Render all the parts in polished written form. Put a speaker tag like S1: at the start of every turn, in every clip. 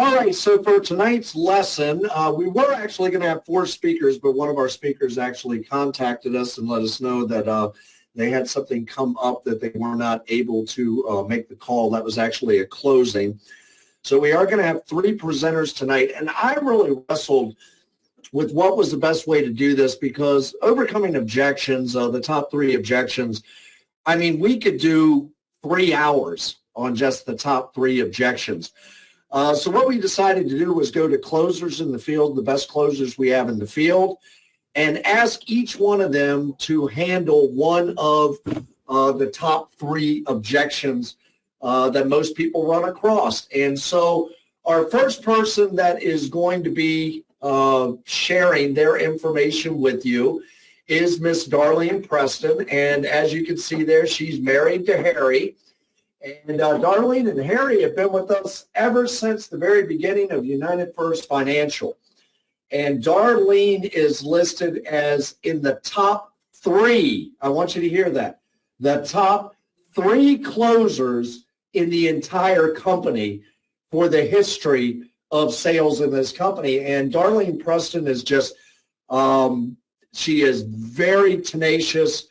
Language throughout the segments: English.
S1: All right, so for tonight's lesson, we were actually going to have 4 speakers, but one of our speakers actually contacted us and let us know that they had something come up that they were not able to make the call. That was actually a closing. So we are going to have 3 presenters tonight, and I really wrestled with what was the best way to do this, because overcoming objections, the top 3 objections, I mean, we could do 3 hours on just the top 3 objections. So what we decided to do was go to closers in the field, the best closers we have in the field, and ask each one of them to handle one of the top 3 objections that most people run across. And so our first person that is going to be sharing their information with you is Miss Darlene Preston. And as you can see there, she's married to Harry. And Darlene and Harry have been with us ever since the very beginning of United First Financial. And Darlene is listed as in the top 3. I want you to hear that. The top 3 closers in the entire company for the history of sales in this company. And Darlene Preston is just, she is very tenacious,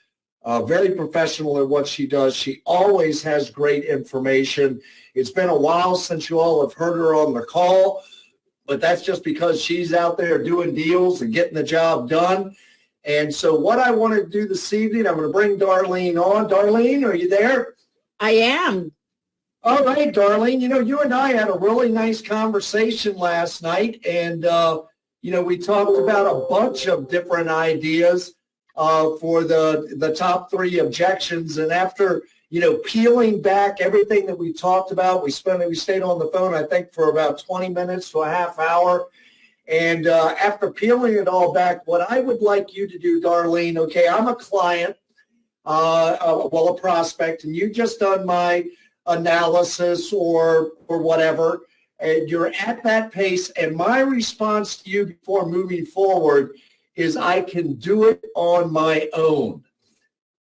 S1: very professional at what she does. She always has great information. It's been a while since you all have heard her on the call, but that's just because she's out there doing deals and getting the job done. And so what I want to do this evening, I'm going to bring Darlene on. Darlene, are you there?
S2: I am.
S1: All right, Darlene, you and I had a really nice conversation last night, and, we talked about a bunch of different ideas for the top 3 objections. And after, peeling back everything that we talked about, we stayed on the phone, I think, for about 20 minutes to a half hour. And after peeling it all back, what I would like you to do, Darlene, okay, I'm a client, a prospect, and you just done my analysis or whatever, and you're at that pace, and my response to you before moving forward is I can do it on my own.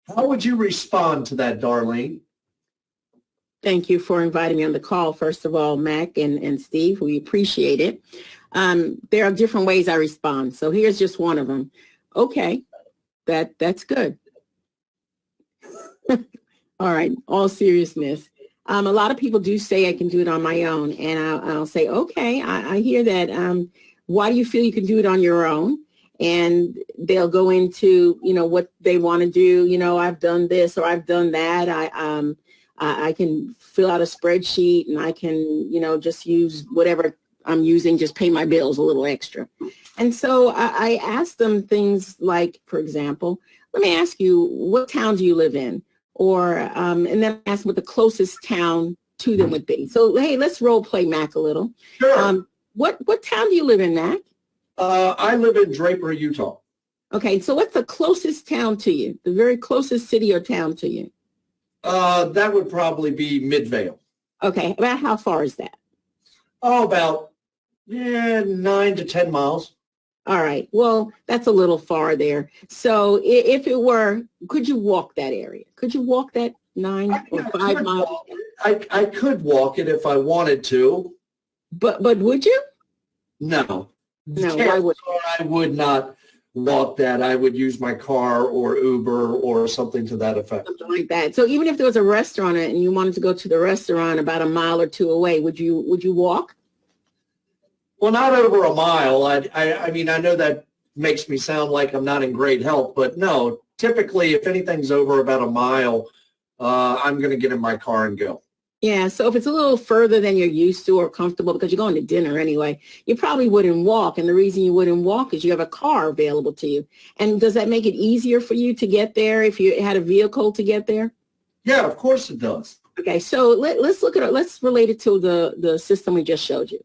S1: How would you respond to that, Darlene?
S2: Thank you for inviting me on the call, first of all, Mac and Steve. We appreciate it. There are different ways I respond, so here's just one of them. Okay, that's good. All right, all seriousness. A lot of people do say I can do it on my own, and I'll say, okay, I hear that. Why do you feel you can do it on your own? And they'll go into, what they want to do. I've done this or I've done that. I can fill out a spreadsheet, and I can, just use whatever I'm using, just pay my bills a little extra. And so I ask them things like, for example, let me ask you, what town do you live in? Or, and then ask what the closest town to them would be. So, hey, let's role play Mac a little.
S1: Sure.
S2: What town do you live in, Mac?
S1: I live in Draper, Utah.
S2: Okay, so what's the closest town to you? The very closest city or town to you?
S1: That would probably be Midvale.
S2: Okay, about how far is that?
S1: Oh, about 9 to 10 miles.
S2: All right. Well, that's a little far there. So if it were, could you walk that area? Could you walk that 9 or 5 miles?
S1: I could walk it if I wanted to.
S2: But would you?
S1: No.
S2: No, why would
S1: I would not walk that. I would use my car or Uber or something to that effect.
S2: Something like that. So even if there was a restaurant and you wanted to go to the restaurant about a mile or 2 away, would you walk?
S1: Well, not over a mile. I mean, I know that makes me sound like I'm not in great health, but no, typically if anything's over about a mile, I'm going to get in my car and go.
S2: Yeah, so if it's a little further than you're used to or comfortable, because you're going to dinner anyway, you probably wouldn't walk. And the reason you wouldn't walk is you have a car available to you. And does that make it easier for you to get there if you had a vehicle to get there?
S1: Yeah, of course it does.
S2: Okay, so let's look at it. Let's relate it to the system we just showed you.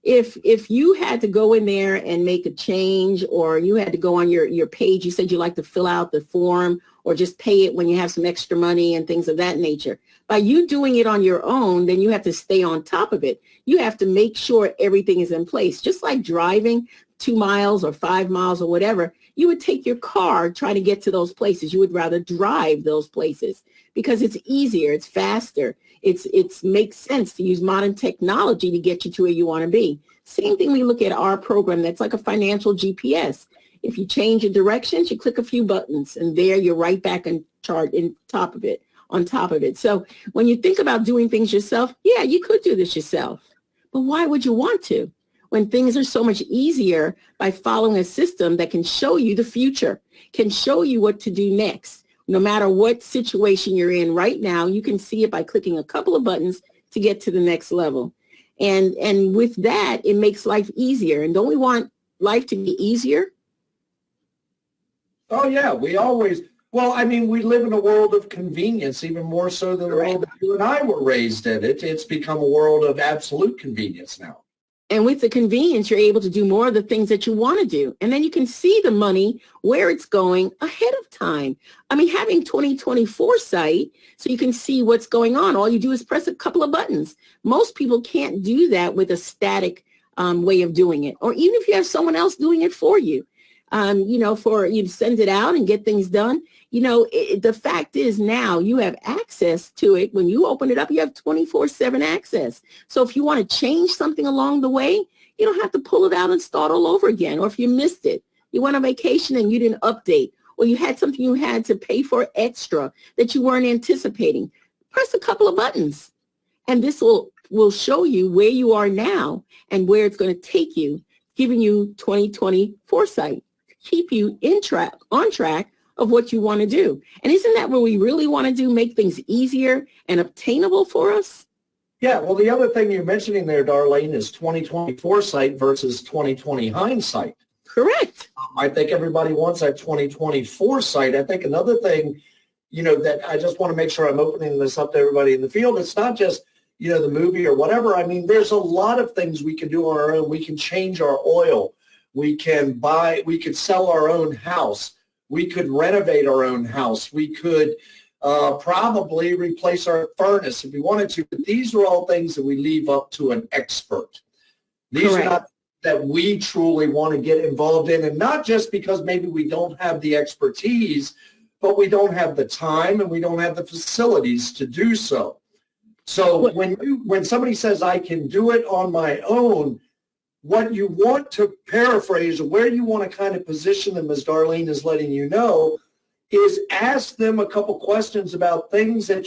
S2: If you had to go in there and make a change, or you had to go on your page, you said you like to fill out the form or just pay it when you have some extra money and things of that nature. By you doing it on your own, then you have to stay on top of it. You have to make sure everything is in place. Just like driving 2 miles or 5 miles or whatever, you would take your car trying to get to those places. You would rather drive those places because it's easier, it's faster. It makes sense to use modern technology to get you to where you want to be. Same thing, we look at our program that's like a financial GPS. If you change your directions, you click a few buttons, and there you're right back on top of it. So when you think about doing things yourself, yeah, you could do this yourself. But why would you want to? When things are so much easier by following a system that can show you the future, can show you what to do next. No matter what situation you're in right now, you can see it by clicking a couple of buttons to get to the next level. And with that, it makes life easier. And don't we want life to be easier?
S1: Oh, yeah, we always, well, I mean, we live in a world of convenience, even more so than the world that you and I were raised in. It's become a world of absolute convenience now. And
S2: with the convenience, you're able to do more of the things that you want to do. And then you can see the money, where it's going ahead of time. I mean, having 2020 foresight, so you can see what's going on. All you do is press a couple of buttons. Most people can't do that with a static way of doing it. Or even if you have someone else doing it for you. For you to send it out and get things done. The fact is now you have access to it. When you open it up, you have 24/7 access. So if you want to change something along the way, you don't have to pull it out and start all over again. Or if you missed it, you went on vacation and you didn't update, or you had something you had to pay for extra that you weren't anticipating, press a couple of buttons. And this will show you where you are now and where it's going to take you, giving you 2020 foresight. Keep you on track of what you want to do. And isn't that what we really want to do, make things easier and obtainable for us? Yeah, well, the other thing you're mentioning there, Darlene, is 2020 foresight versus 2020 hindsight. Correct. I think everybody wants that 2020 foresight. I think another thing, that I just want to make sure I'm opening this up to everybody in the field, it's not just, the movie or whatever. I mean, there's a lot of things we can do on our own. We can change our oil. We could sell our own house. We could renovate our own house. We could probably replace our furnace if we wanted to. But these are all things that we leave up to an expert. These Correct. Are not that we truly want to get involved in, and not just because maybe we don't have the expertise, but we don't have the time and we don't have the facilities to do so. So when somebody says, I can do it on my own, what you want to paraphrase, or where you want to kind of position them, as Darlene is letting you know, is ask them a couple questions about things that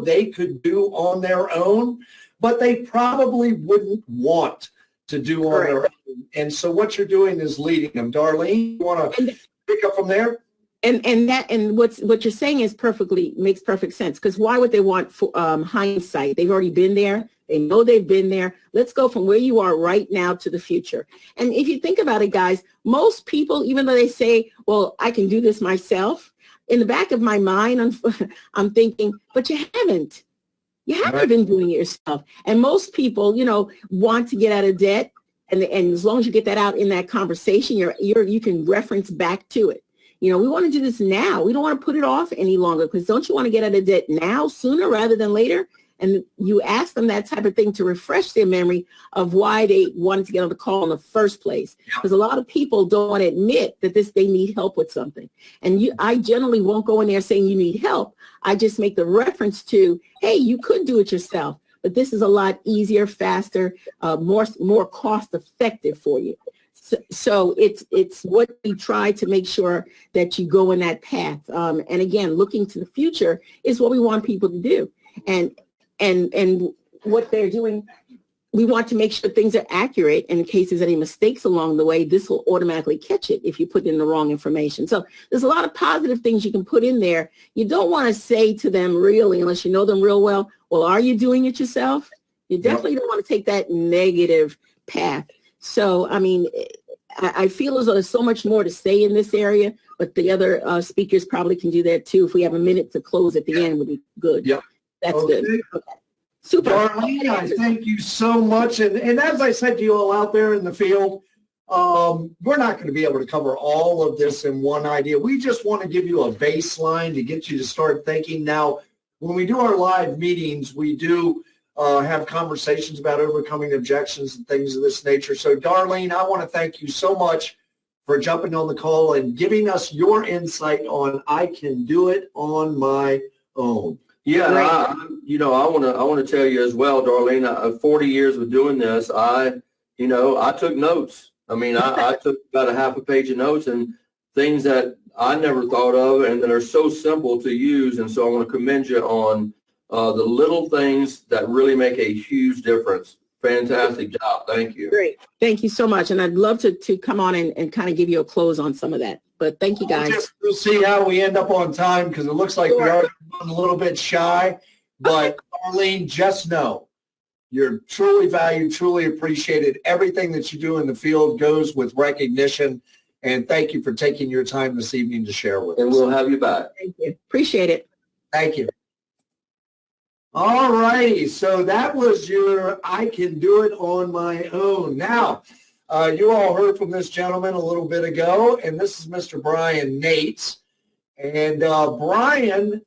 S2: they could do on their own, but they probably wouldn't want to do on their own. And so what you're doing is leading them. Darlene, you want to pick up from there? And what you're saying makes perfect sense, because why would they want hindsight? They've already been there. They know they've been there. Let's go from where you are right now to the future. And if you think about it, guys, most people, even though they say, well, I can do this myself, in the back of my mind, I'm thinking, but you haven't. You haven't been doing it yourself. And most people, want to get out of debt. And as long as you get that out in that conversation, you can reference back to it. We want to do this now. We don't want to put it off any longer, because don't you want to get out of debt now, sooner rather than later? And you ask them that type of thing to refresh their memory of why they wanted to get on the call in the first place. Because a lot of people don't want to admit that they need help with something. And I generally won't go in there saying you need help. I just make the reference to, hey, you could do it yourself, but this is a lot easier, faster, more cost effective for you. So it's what we try to make sure that you go in that path. And again, looking to the future is what we want people to do. And what they're doing, we want to make sure things are accurate. And in case there's any mistakes along the way, this will automatically catch it if you put in the wrong information. So there's a lot of positive things you can put in there. You don't want to say to them really, unless you know them real well, are you doing it yourself? You definitely don't want to take that negative path. So, I mean, I feel as though there's so much more to say in this area, but the other speakers probably can do that too. If we have a minute to close at the end, would be good. Yep. That's good. Okay. Super. Darlene, I thank you so much. And as I said to you all out there in the field, we're not going to be able to cover all of this in one idea. We just want to give you a baseline to get you to start thinking. Now, when we do our live meetings, we do have conversations about overcoming objections and things of this nature. So, Darlene, I want to thank you so much for jumping on the call and giving us your insight on I can do it on my own.
S3: Yeah, and
S2: Great.
S3: I want to tell you as well, Darlene. 40 years of doing this, I took notes. I mean, I took about a half a page of notes and things that I never thought of and that are so simple to use. And so I want to commend you on the little things that really make a huge difference. Fantastic job. Thank you.
S2: Great. Thank you so much. And I'd love to come on and kind of give you a close on some of that. But thank you, guys.
S1: We'll see how we end up on time because it looks like we are a little bit shy. But Darlene, just know you're truly valued, truly appreciated. Everything that you do in the field goes with recognition. And thank you for taking your time this evening to share with us.
S3: And we'll have you back.
S2: Thank you. Appreciate it.
S1: Thank you. All righty. So that was your I can do it on my own. Now, you all heard from this gentleman a little bit ago, and this is Mr. Brian Nates. And Brian,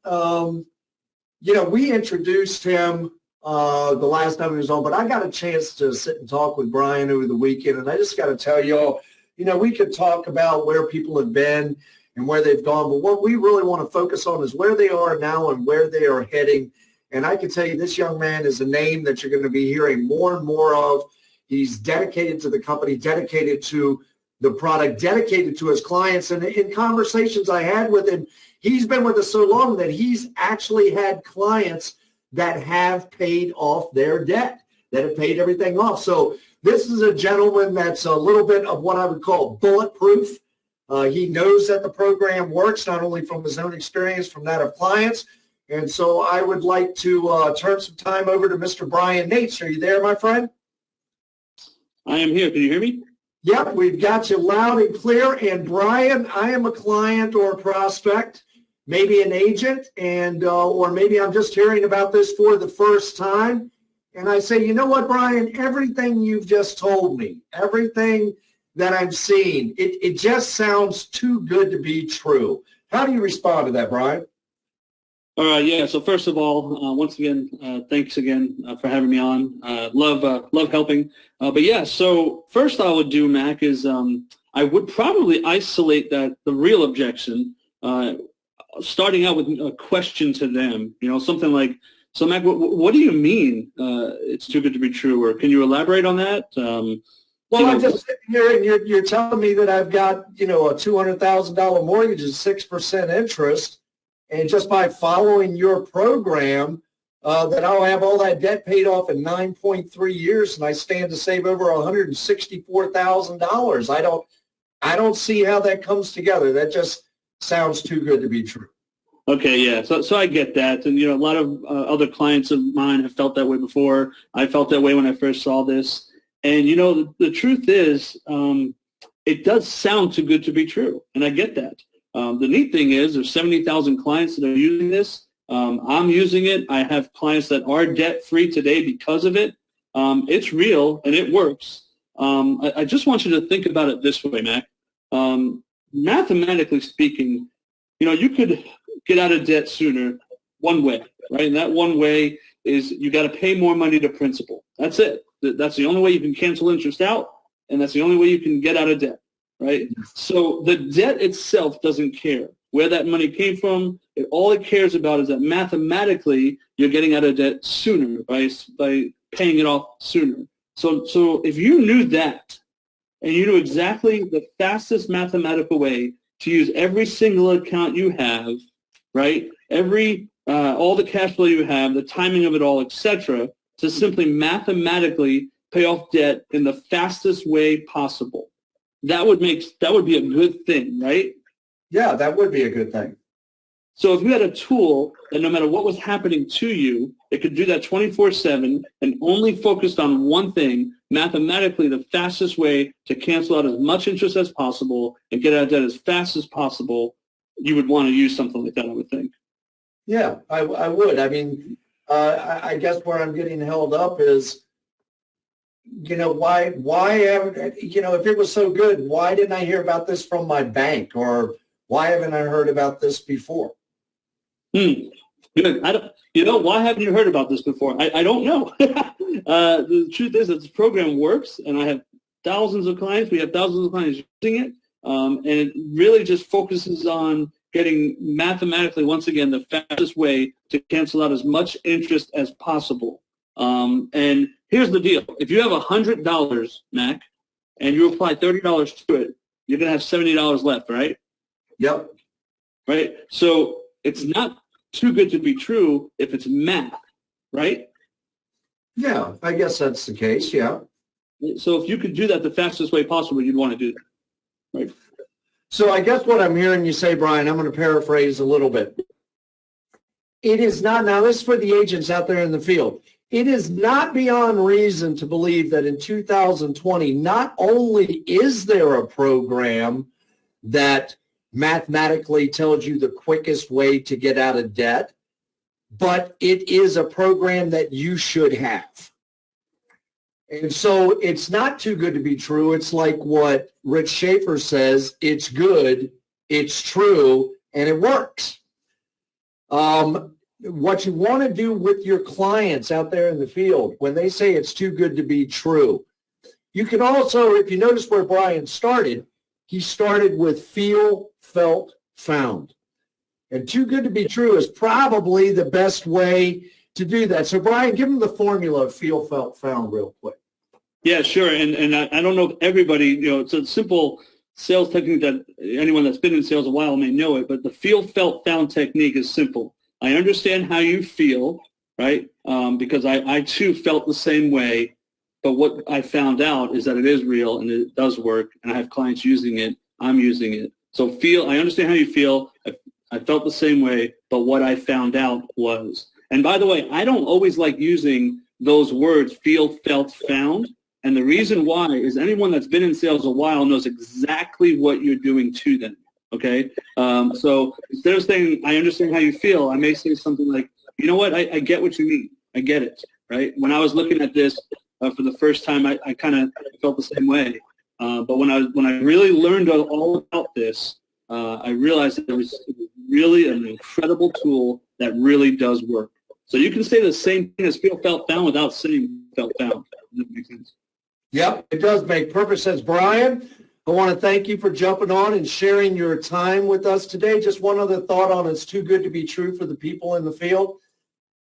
S1: we introduced him the last time he was on, but I got a chance to sit and talk with Brian over the weekend, and I just got to tell you all, we could talk about where people have been and where they've gone, but what we really want to focus on is where they are now and where they are heading. And I can tell you this young man is a name that you're going to be hearing more and more of. He's dedicated to the company, dedicated to the product, dedicated to his clients. And in conversations I had with him, he's been with us so long that he's actually had clients that have paid off their debt, that have paid everything off. So this is a gentleman that's a little bit of what I would call bulletproof. He knows that the program works, not only from his own experience, from that of clients. And so I would like to turn some time over to Mr. Brian Nates. Are you there, my friend?
S4: I am here. Can you hear me?
S1: Yep, we've got you loud and clear. And Brian, I am a client or a prospect, maybe an agent, and or maybe I'm just hearing about this for the first time. And I say, you know what, Brian, everything you've just told me, everything that I'm seeing, it just sounds too good to be true. How do you respond to that, Brian?
S4: All right. Yeah. So first of all, once again, thanks again for having me on. Love helping. But yeah. So first, I would do, Mac, is I would probably isolate the real objection, starting out with a question to them. Something like, "So, Mac, what do you mean it's too good to be true?" Or can you elaborate on that?
S1: Well, I'm just sitting here, and you're telling me that I've got a $200,000 mortgage at 6% interest. And just by following your program, that I'll have all that debt paid off in 9.3 years, and I stand to save over $164,000. I don't see how that comes together. That just sounds too good to be true.
S4: Okay, yeah. So I get that, and a lot of other clients of mine have felt that way before. I felt that way when I first saw this, and the truth is, it does sound too good to be true, and I get that. The neat thing is there's 70,000 clients that are using this. I'm using it. I have clients that are debt-free today because of it. It's real, and it works. I just want you to think about it this way, Mac. Mathematically speaking, you could get out of debt sooner one way, right? And that one way is you got to pay more money to principal. That's it. That's the only way you can cancel interest out, and that's the only way you can get out of debt. Right? So the debt itself doesn't care where that money came from. All it cares about is that mathematically you're getting out of debt sooner by paying it off sooner. So if you knew that and you knew exactly the fastest mathematical way to use every single account you have, right? All the cash flow you have, the timing of it all, etc., to simply mathematically pay off debt in the fastest way possible. That would be a good thing, right?
S1: Yeah, that would be a good thing.
S4: So if you had a tool that no matter what was happening to you, it could do that 24/7 and only focused on one thing, mathematically the fastest way to cancel out as much interest as possible and get out of debt as fast as possible, you would want to use something like that, I would think.
S1: Yeah, I would. I mean, I guess where I'm getting held up is, why, if it was so good, why didn't I hear about this from my bank, or why haven't I heard about this before?
S4: Good. Why haven't you heard about this before? I don't know. The truth is that this program works, and I have thousands of clients. We have thousands of clients using it, and it really just focuses on getting mathematically, once again, the fastest way to cancel out as much interest as possible. And here's the deal. If you have $100, Mac, and you apply $30 to it, you're going to have $70 left, right?
S1: Yep.
S4: Right? So it's not too good to be true if it's math, right?
S1: Yeah, I guess that's the case, yeah.
S4: So if you could do that the fastest way possible, you'd want to do that, right?
S1: So I guess what I'm hearing you say, Brian, I'm going to paraphrase a little bit. It is not, now this is for the agents out there in the field, it is not beyond reason to believe that in 2020, not only is there a program that mathematically tells you the quickest way to get out of debt, but it is a program that you should have. And so it's not too good to be true. It's like what Rich Schaefer says, it's good, it's true, and it works. What you want to do with your clients out there in the field, when they say it's too good to be true, you can also, if you notice where Brian started, he started with feel, felt, found. And too good to be true is probably the best way to do that. So, Brian, give them the formula of feel, felt, found real quick.
S4: Yeah, sure. And I don't know if everybody, it's a simple sales technique that anyone that's been in sales a while may know it, but the feel, felt, found technique is simple. I understand how you feel, right? Because I too felt the same way, but what I found out is that it is real and it does work, and I have clients using it. I'm using it. So I understand how you feel. I felt the same way, but what I found out was, and by the way, I don't always like using those words, feel, felt, found. And the reason why is anyone that's been in sales a while knows exactly what you're doing to them, okay? So instead of saying, I understand how you feel, I may say something like, you know what, I get what you mean. I get it, right? When I was looking at this for the first time, I kind of felt the same way. But when I really learned all about this, I realized that it was really an incredible tool that really does work. So you can say the same thing as feel, felt, found without saying felt, found. Does that make sense?
S1: Yep, it does make perfect sense. Brian, I want to thank you for jumping on and sharing your time with us today. Just one other thought on it's too good to be true for the people in the field.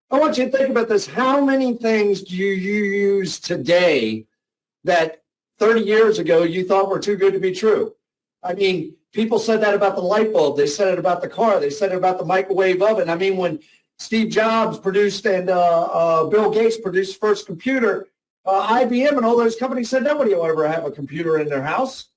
S1: I want you to think about this. How many things do you use today that 30 years ago you thought were too good to be true? I mean, people said that about the light bulb. They said it about the car. They said it about the microwave oven. I mean, when Steve Jobs produced and Bill Gates produced first computer, IBM and all those companies said nobody will ever have a computer in their house.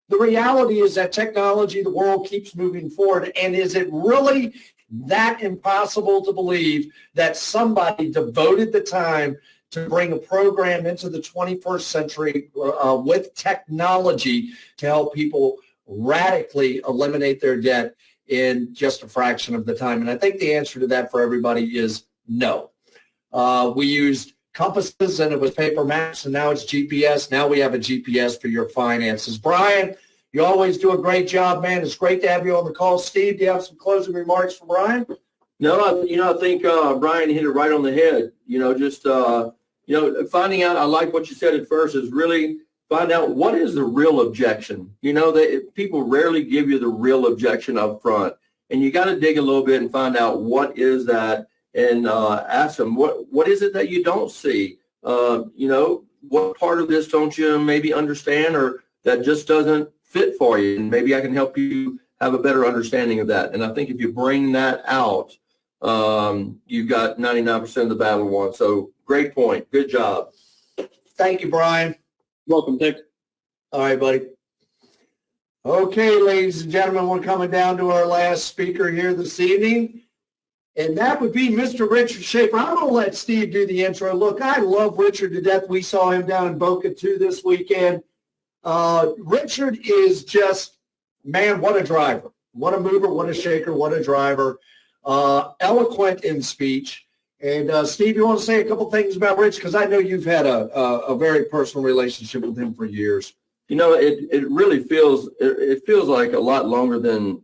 S1: The reality is that technology, the world keeps moving forward. And is it really that impossible to believe that somebody devoted the time to bring a program into the 21st century with technology to help people radically eliminate their debt in just a fraction of the time? And I think the answer to that for everybody is no. We used compasses and it was paper maps, and now it's GPS. Now we have a GPS for your finances. Brian, you always do a great job, man. It's great to have you on the call. Steve, do you have some closing remarks for Brian?
S3: No, I think Brian hit it right on the head. Finding out, I like what you said at first, is really find out what is the real objection. People rarely give you the real objection up front, and you got to dig a little bit and find out what is that, and ask them, what is it that you don't see? What part of this don't you maybe understand, or that just doesn't fit for you? And maybe I can help you have a better understanding of that. And I think if you bring that out, you've got 99% of the battle won. So great point. Good job.
S1: Thank you, Brian.
S4: Welcome, Dick.
S1: All right, buddy. Okay, ladies and gentlemen, we're coming down to our last speaker here this evening, and that would be Mr. Richard Schaefer. I'm going to let Steve do the intro. Look, I love Richard to death. We saw him down in Boca, too, this weekend. Richard is just, man, what a driver. What a mover, what a shaker, what a driver. Eloquent in speech. And Steve, you want to say a couple things about Rich? Because I know you've had a very personal relationship with him for years.
S3: It really feels like a lot longer than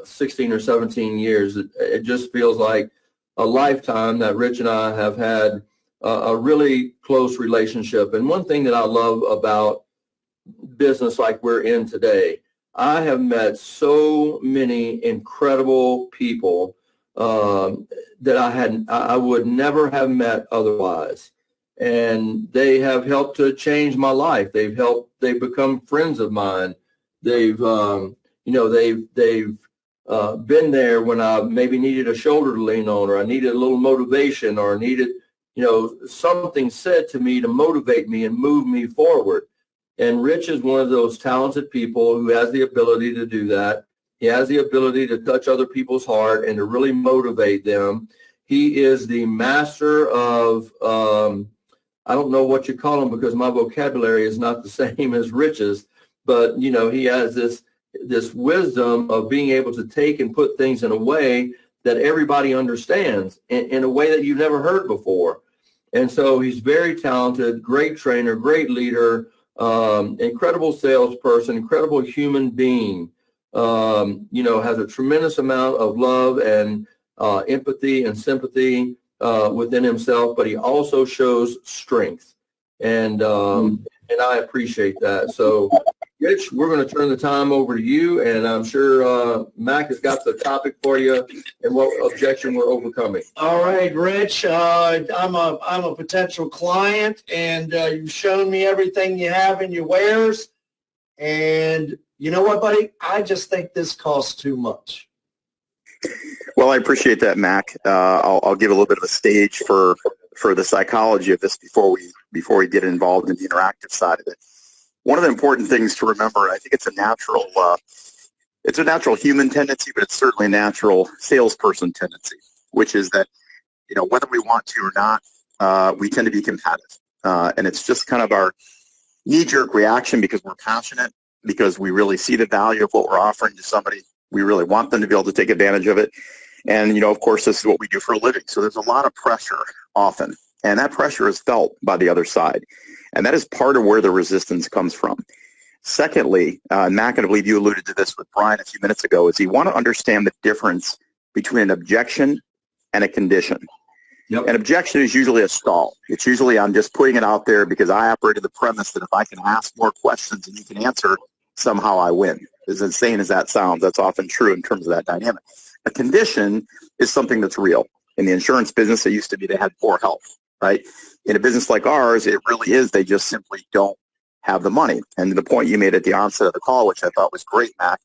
S3: 16 or 17 years. It just feels like a lifetime that Rich and I have had a really close relationship. And one thing that I love about business like we're in today, I have met so many incredible people that I would never have met otherwise. And they have helped to change my life. They've become friends of mine. They've been there when I maybe needed a shoulder to lean on, or I needed a little motivation, or needed, something said to me to motivate me and move me forward. And Rich is one of those talented people who has the ability to do that. He has the ability to touch other people's heart and to really motivate them. He is the master of, I don't know what you call him because my vocabulary is not the same as Rich's, but, he has this wisdom of being able to take and put things in a way that everybody understands, in a way that you've never heard before. And so he's very talented, great trainer, great leader, incredible salesperson, incredible human being, has a tremendous amount of love and empathy and sympathy within himself, but he also shows strength. And I appreciate that. So, Rich, we're going to turn the time over to you, and I'm sure Mac has got the topic for you and what objection we're overcoming.
S1: All right, Rich. I'm a potential client, and you've shown me everything you have in your wares. And you know what, buddy? I just think this costs too much.
S5: Well, I appreciate that, Mac. I'll give a little bit of a stage for the psychology of this before we get involved in the interactive side of it. One of the important things to remember, I think it's a natural human tendency, but it's certainly a natural salesperson tendency, which is that, whether we want to or not, we tend to be competitive. And it's just kind of our knee-jerk reaction because we're passionate, because we really see the value of what we're offering to somebody. We really want them to be able to take advantage of it. And, of course, this is what we do for a living. So there's a lot of pressure often, and that pressure is felt by the other side. And that is part of where the resistance comes from. Secondly, Mac, and I believe you alluded to this with Brian a few minutes ago, is you want to understand the difference between an objection and a condition.
S1: Yep.
S5: An objection is usually a stall. It's usually I'm just putting it out there because I operate on the premise that if I can ask more questions and you can answer, somehow I win. As insane as that sounds, that's often true in terms of that dynamic. A condition is something that's real. In the insurance business, it used to be they had poor health, right? In a business like ours, it really is they just simply don't have the money. And the point you made at the onset of the call, which I thought was great, Mac,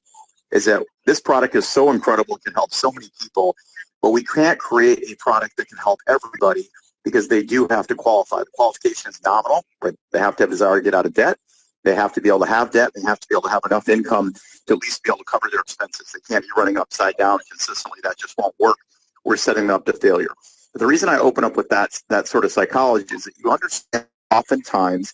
S5: is that this product is so incredible, it can help so many people, but we can't create a product that can help everybody because they do have to qualify. The qualification is nominal, right? They have to have desire to get out of debt. They have to be able to have debt. They have to be able to have enough income to at least be able to cover their expenses. They can't be running upside down consistently. That just won't work. We're setting them up to failure. But the reason I open up with that sort of psychology is that you understand oftentimes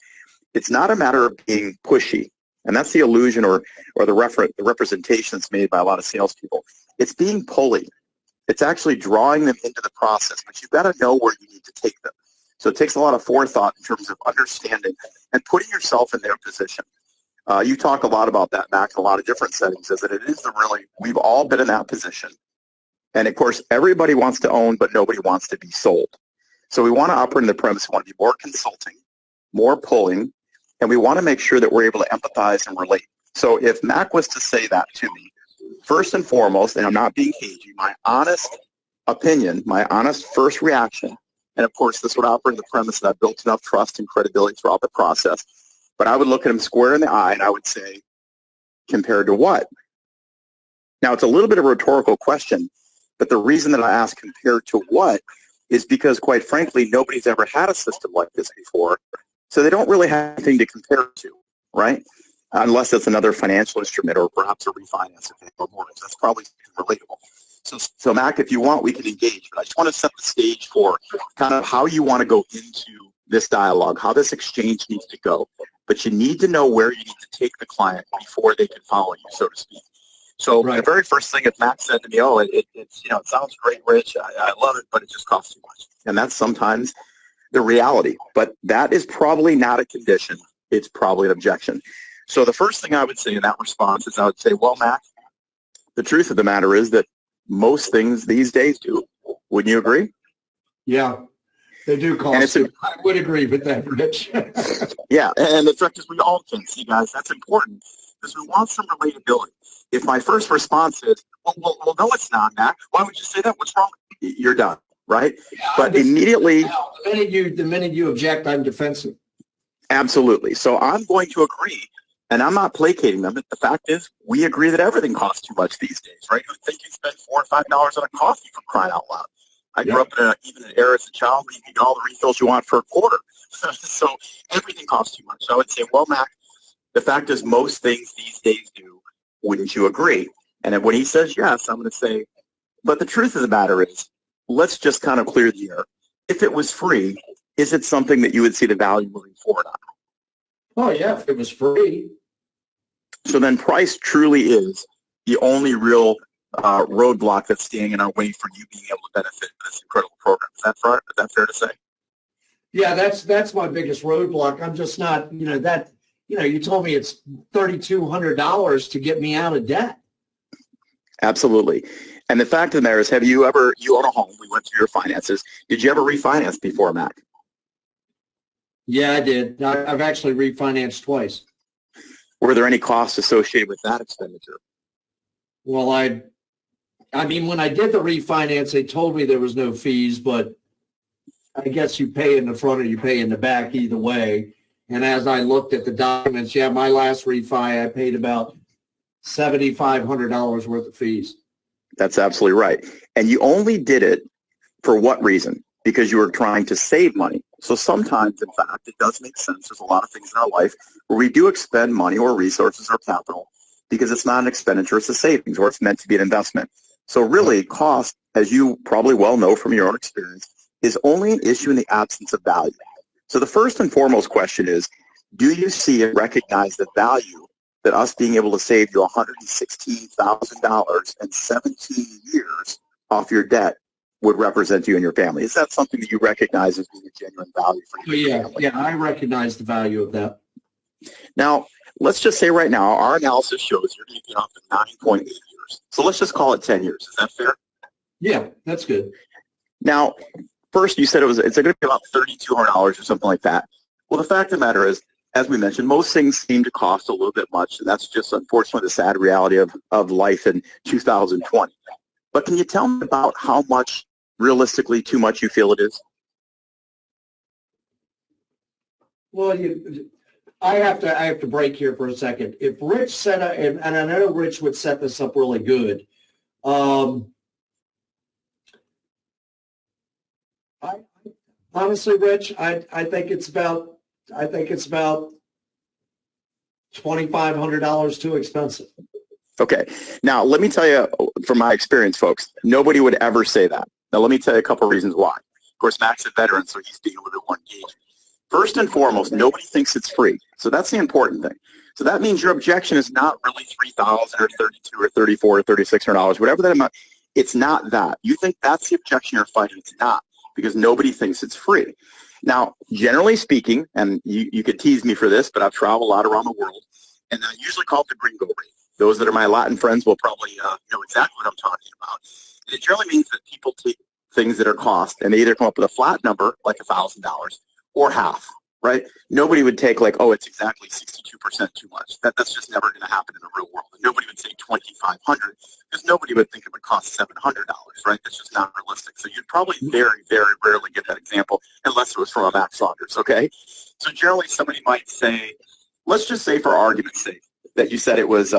S5: it's not a matter of being pushy. And that's the illusion or the representation that's made by a lot of salespeople. It's being pulley. It's actually drawing them into the process, but you've got to know where you need to take them. So it takes a lot of forethought in terms of understanding and putting yourself in their position. You talk a lot about that, Mac, in a lot of different settings, is that it is we've all been in that position. And of course, everybody wants to own, but nobody wants to be sold. So we want to operate in the premise, we want to be more consulting, more pulling, and we want to make sure that we're able to empathize and relate. So if Mac was to say that to me, first and foremost, and I'm not being cagey, my honest opinion, my honest first reaction, and of course this would operate in the premise that I've built enough trust and credibility throughout the process, but I would look at him square in the eye and I would say, compared to what? Now it's a little bit of a rhetorical question, but the reason that I ask compared to what is because, quite frankly, nobody's ever had a system like this before, so they don't really have anything to compare to, right? Unless it's another financial instrument or perhaps a refinance or mortgage. That's probably relatable. So Mac, if you want, we can engage, but I just want to set the stage for kind of how you want to go into this dialogue, how this exchange needs to go. But you need to know where you need to take the client before they can follow you, so to speak. So The very first thing that Mac said to me, it sounds great, Rich, I love it, but it just costs too much. And that's sometimes the reality. But that is probably not a condition. It's probably an objection. So the first thing I would say in that response is I would say, well, Mac, the truth of the matter is that most things these days do. Wouldn't you agree?
S1: Yeah, they do cost. I would agree with that, Rich.
S5: Yeah, and the fact is we all can see, guys, that's important. because we want some relatability. If my first response is, well, no, it's not, Mac. Why would you say that? What's wrong? You're done, right?
S1: Yeah,
S5: but immediately,
S1: the minute you object, I'm defensive.
S5: Absolutely. So I'm going to agree, and I'm not placating them. The fact is, we agree that everything costs too much these days, right? Who think you spend $4 or $5 on a coffee for crying out loud? I grew up in even an era as a child where you could get all the refills you want for a quarter. So everything costs too much. So I would say, well, Mac, the fact is most things these days do. Wouldn't you agree? And then when he says yes, I'm going to say, but the truth of the matter is, let's just kind of clear the air. If it was free, is it something that you would see the value moving forward on?
S1: Oh, yeah, if it was free.
S5: So then price truly is the only real roadblock that's standing in our way for you being able to benefit from this incredible program. Is that fair to say?
S1: Yeah, that's my biggest roadblock. I'm just not, you told me it's $3,200 to get me out of debt.
S5: Absolutely. And the fact of the matter is, you own a home, we went through your finances. Did you ever refinance before, Mac?
S1: Yeah, I did. I've actually refinanced twice.
S5: Were there any costs associated with that expenditure?
S1: Well, I mean, when I did the refinance, they told me there was no fees, but I guess you pay in the front or you pay in the back either way. And as I looked at the documents, my last refi, I paid about $7,500 worth of fees.
S5: That's absolutely right. And you only did it for what reason? Because you were trying to save money. So sometimes, in fact, it does make sense. There's a lot of things in our life where we do expend money or resources or capital because it's not an expenditure, it's a savings, or it's meant to be an investment. So really, cost, as you probably well know from your own experience, is only an issue in the absence of value. So the first and foremost question is, do you see and recognize the value that us being able to save you $116,000 in 17 years off your debt would represent you and your family? Is that something that you recognize as being a genuine value for you?
S1: Yeah, I recognize the value of that.
S5: Now, let's just say right now, our analysis shows you're going to get off to 9.8 years. So let's just call it 10 years. Is that fair?
S1: Yeah, that's good.
S5: Now, first you said it's going to be about $3,200 or something like that. Well, the fact of the matter is, as we mentioned, most things seem to cost a little bit much, and that's just unfortunately the sad reality of life in 2020. But can you tell me about how much, realistically, too much you feel it is?
S1: Well, I have to break here for a second. If Rich said, and I know Rich would set this up really good. Honestly, Rich, I think it's about $2,500 too expensive.
S5: Okay. Now, let me tell you from my experience, folks, nobody would ever say that. Now, let me tell you a couple of reasons why. Of course, Mac's a veteran, so he's being a little bit more engaged. First and foremost, nobody thinks it's free. So that's the important thing. So that means your objection is not really $3,000 or $3,200 or $3,400 or $3,600, whatever that amount. It's not that. You think that's the objection you're fighting. It's not, because nobody thinks it's free. Now, generally speaking, and you could tease me for this, but I've traveled a lot around the world, and I usually call it the gringo rate. Those that are my Latin friends will probably know exactly what I'm talking about. And it generally means that people take things that are cost, and they either come up with a flat number, like $1,000, or half, right? Nobody would take like, oh, it's exactly 62% too much. That's just never going to happen in the real world. And nobody would say $2,500 because nobody would think it would cost $700, right? That's just not realistic. So you'd probably very, very rarely get that example unless it was from a Mac Saunders, okay? So generally somebody might say, let's just say for argument's sake, that you said it was,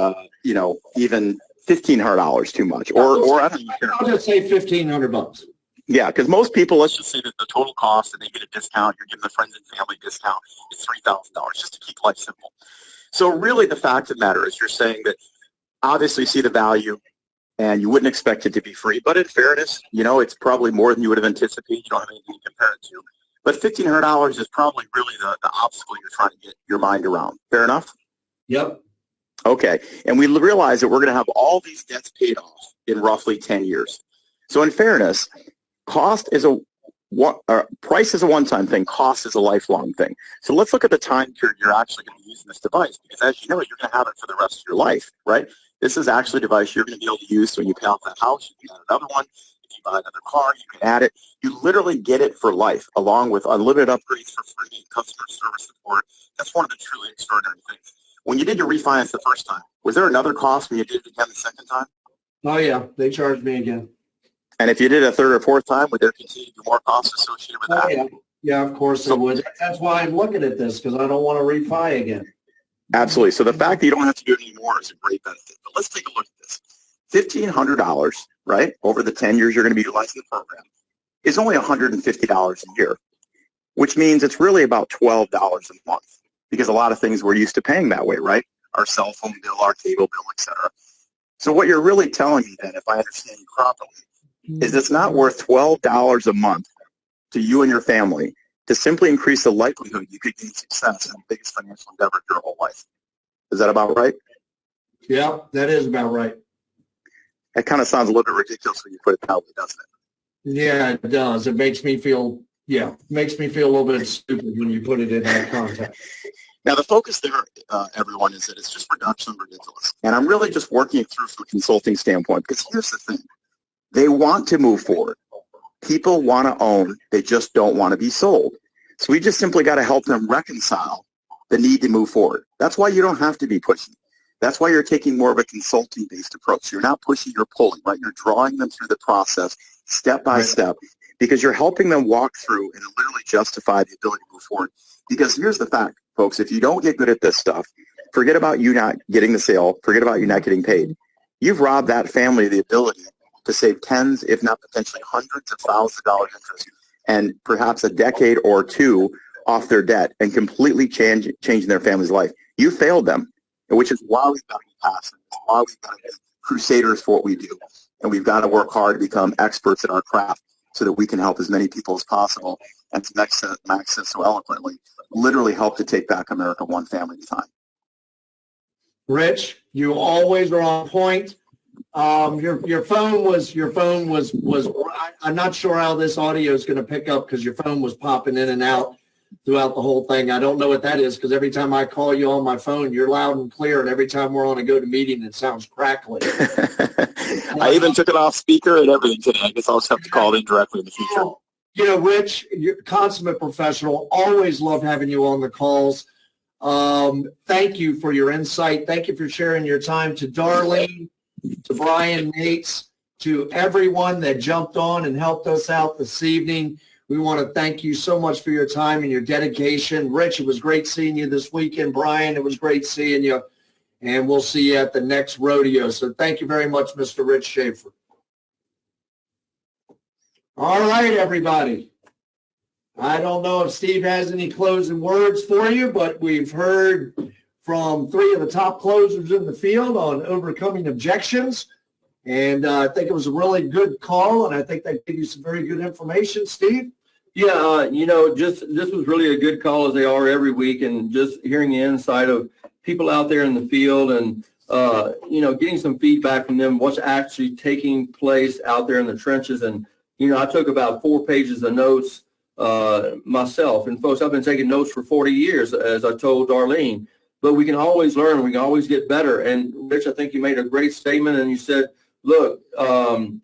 S5: even $1,500 too much, or I don't even care.
S1: I'll just say $1,500.
S5: Yeah, because most people, let's just say that the total cost and they get a discount, you're giving the friends and family discount, is $3,000, just to keep life simple. So really the fact of the matter is you're saying that obviously you see the value and you wouldn't expect it to be free, but in fairness, it's probably more than you would have anticipated. You don't have anything to compare it to. But $1,500 is probably really the obstacle you're trying to get your mind around. Fair enough?
S1: Yep.
S5: Okay, and we realize that we're going to have all these debts paid off in roughly 10 years. So in fairness, price is a one-time thing. Cost is a lifelong thing. So let's look at the time period you're actually going to be using this device, because as you know, you're going to have it for the rest of your life, right? This is actually a device you're going to be able to use. So when you pay off that house, you can add another one. If you buy another car, you can add it. You literally get it for life, along with unlimited upgrades for free and customer service support. That's one of the truly extraordinary things. when you did your refinance the first time, was there another cost when you did it again the second time?
S1: Oh, yeah. They charged me again.
S5: And if you did a third or fourth time, would there continue to be more costs associated with that?
S1: Oh, yeah. Yeah, of course it would. That's why I'm looking at this, because I don't want to refi again.
S5: Absolutely. So the fact that you don't have to do it anymore is a great benefit. But let's take a look at this. $1,500, right, over the 10 years you're going to be utilizing the program is only $150 a year, which means it's really about $12 a month, because a lot of things we're used to paying that way, right? Our cell phone bill, our cable bill, etc. So what you're really telling me then, if I understand you properly, is it's not worth $12 a month to you and your family to simply increase the likelihood you could gain success in the biggest financial endeavor of your whole life. Is that about right?
S1: Yeah, that is about right.
S5: That kind of sounds a little bit ridiculous when you put it that way, doesn't it?
S1: Yeah, it does. It makes me feel, a little bit stupid when you put it in that context.
S5: Now, the focus there, everyone, is that it's just reduction of ridiculous. And I'm really just working it through from a consulting standpoint, because here's the thing. They want to move forward. People want to own. They just don't want to be sold. So we just simply got to help them reconcile the need to move forward. That's why you don't have to be pushy. That's why you're taking more of a consulting-based approach. You're not pushing, you're pulling, right? You're drawing them through the process step by step, because you're helping them walk through and literally justify the ability to move forward. Because here's the fact, folks, if you don't get good at this stuff, forget about you not getting the sale, forget about you not getting paid. You've robbed that family of the ability to save tens, if not potentially hundreds of thousands of dollars interest, and perhaps a decade or two off their debt, and completely changing their family's life. You failed them, which is why we've got to be passionate. It's why we've got to be crusaders for what we do. And we've got to work hard to become experts in our craft so that we can help as many people as possible. And to Max said so eloquently, literally help to take back America one family at a time.
S1: Rich, you always are on point. Your phone was I'm not sure how this audio is going to pick up, because your phone was popping in and out throughout the whole thing. I don't know what that is, because every time I call you on my phone, you're loud and clear, and every time we're on a GoToMeeting, it sounds crackly.
S5: I even took it off speaker and everything today. I guess I'll just have to call it in directly in the future.
S1: Rich, you're a consummate professional. Always love having you on the calls. Thank you for your insight. Thank you for sharing your time. To Darlene, to Brian Nates, to everyone that jumped on and helped us out this evening, we want to thank you so much for your time and your dedication. Rich, it was great seeing you this weekend. Brian, it was great seeing you. And we'll see you at the next rodeo. So thank you very much, Mr. Rich Schaefer. All right, everybody. I don't know if Steve has any closing words for you, but we've heard from 3 of the top closers in the field on overcoming objections. And I think it was a really good call, and I think they gave you some very good information, Steve.
S3: Yeah, this was really a good call, as they are every week, and just hearing the insight of people out there in the field, and getting some feedback from them, what's actually taking place out there in the trenches. And I took about 4 pages of notes myself. And folks, I've been taking notes for 40 years, as I told Darlene. But we can always learn. We can always get better. And Rich, I think you made a great statement, and you said, look,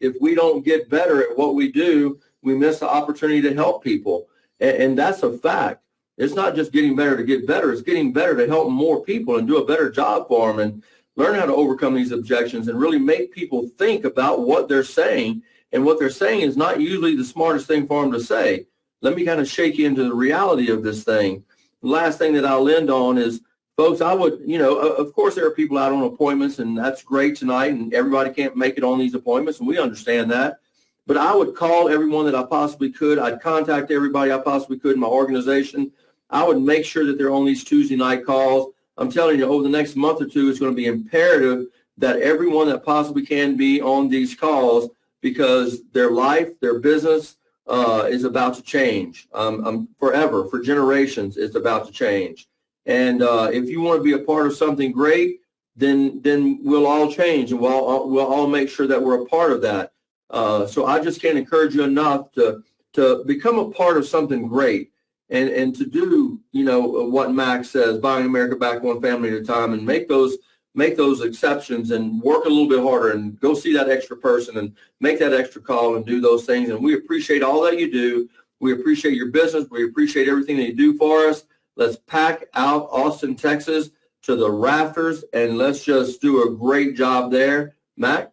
S3: if we don't get better at what we do, we miss the opportunity to help people. And that's a fact. It's not just getting better to get better. It's getting better to help more people and do a better job for them, and learn how to overcome these objections and really make people think about what they're saying. And what they're saying is not usually the smartest thing for them to say. Let me kind of shake you into the reality of this thing. The last thing that I'll end on is, folks, I would, of course there are people out on appointments, and that's great tonight, and everybody can't make it on these appointments, and we understand that. But I would call everyone that I possibly could. I'd contact everybody I possibly could in my organization. I would make sure that they're on these Tuesday night calls. I'm telling you, over the next month or two, it's going to be imperative that everyone that possibly can be on these calls, because their life, their business is about to change. Forever, for generations, it's about to change. And if you want to be a part of something great, then we'll all change, and we'll all make sure that we're a part of that. So I just can't encourage you enough to become a part of something great, and to do, what Max says, buying America back one family at a time, and make those exceptions, and work a little bit harder, and go see that extra person, and make that extra call, and do those things. And we appreciate all that you do. We appreciate your business. We appreciate everything that you do for us. Let's pack out Austin, Texas to the rafters, and let's just do a great job there. Mac?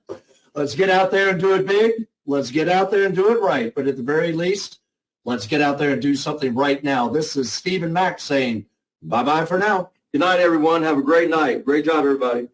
S1: Let's get out there and do it big. Let's get out there and do it right. But at the very least, let's get out there and do something right now. This is Steve and Mac saying bye-bye for now.
S3: Good night, everyone. Have a great night. Great job, everybody.